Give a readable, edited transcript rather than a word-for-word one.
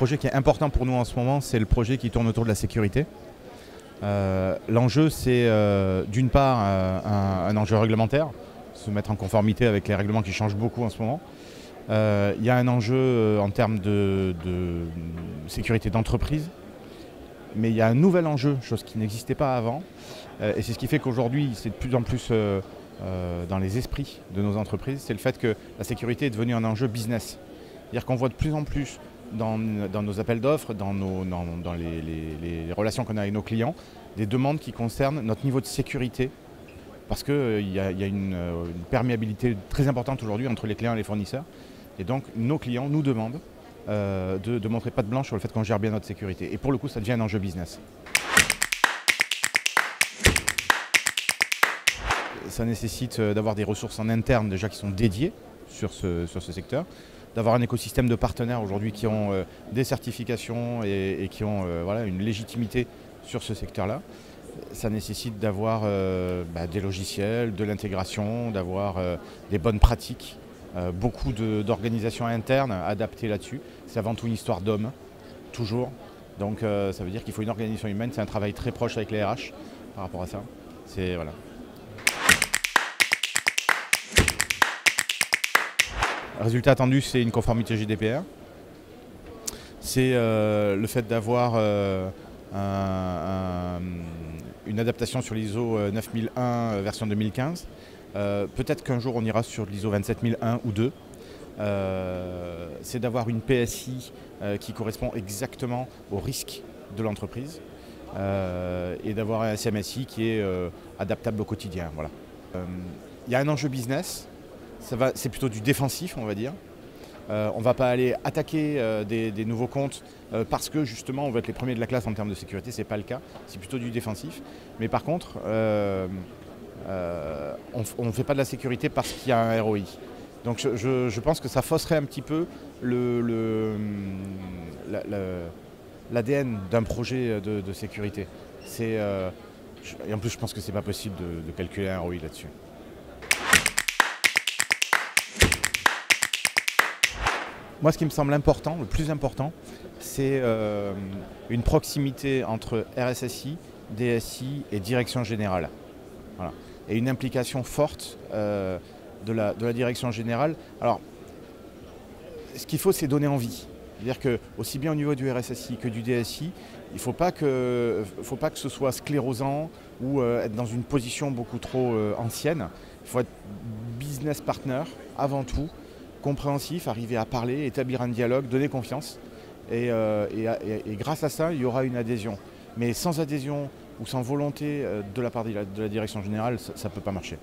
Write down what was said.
projet qui est important pour nous en ce moment, c'est le projet qui tourne autour de la sécurité. L'enjeu, c'est d'une part un enjeu réglementaire, se mettre en conformité avec les règlements qui changent beaucoup en ce moment. Il y a un enjeu en termes de sécurité d'entreprise, mais il y a un nouvel enjeu, chose qui n'existait pas avant, et c'est ce qui fait qu'aujourd'hui, c'est de plus en plus dans les esprits de nos entreprises, c'est le fait que la sécurité est devenue un enjeu business. C'est-à-dire qu'on voit de plus en plus dans nos appels d'offres, dans les relations qu'on a avec nos clients, des demandes qui concernent notre niveau de sécurité, parce qu'il y a une perméabilité très importante aujourd'hui entre les clients et les fournisseurs. Et donc nos clients nous demandent de montrer patte blanche sur le fait qu'on gère bien notre sécurité. Et pour le coup, ça devient un enjeu business. Ça nécessite d'avoir des ressources en interne déjà qui sont dédiées sur ce secteur, d'avoir un écosystème de partenaires aujourd'hui qui ont des certifications et qui ont voilà, une légitimité sur ce secteur-là. Ça nécessite d'avoir des logiciels, de l'intégration, d'avoir des bonnes pratiques, beaucoup d'organisations internes adaptées là-dessus. C'est avant tout une histoire d'hommes, toujours. Donc ça veut dire qu'il faut une organisation humaine, c'est un travail très proche avec les RH par rapport à ça. C'est, voilà. Résultat attendu, c'est une conformité GDPR. C'est le fait d'avoir une adaptation sur l'ISO 9001 version 2015. Peut-être qu'un jour on ira sur l'ISO 27001 ou 2. C'est d'avoir une PSI qui correspond exactement aux risques de l'entreprise et d'avoir un SMSI qui est adaptable au quotidien. Voilà. Il y a un enjeu business. C'est plutôt du défensif, on va dire. On ne va pas aller attaquer des nouveaux comptes parce que justement on veut être les premiers de la classe en termes de sécurité, ce n'est pas le cas, c'est plutôt du défensif. Mais par contre, on ne fait pas de la sécurité parce qu'il y a un ROI. Donc je pense que ça fausserait un petit peu l'ADN d'un projet de sécurité. Et en plus je pense que ce n'est pas possible de calculer un ROI là-dessus. Moi, ce qui me semble important, le plus important, c'est une proximité entre RSSI, DSI et direction générale. Voilà. Et une implication forte de la direction générale. Alors, ce qu'il faut, c'est donner envie. C'est-à-dire que, aussi bien au niveau du RSSI que du DSI, il ne faut pas que ce soit sclérosant ou être dans une position beaucoup trop ancienne. Il faut être business partner avant tout, compréhensif, arriver à parler, établir un dialogue, donner confiance. Et grâce à ça, il y aura une adhésion. Mais sans adhésion ou sans volonté de la part de la direction générale, ça ne peut pas marcher.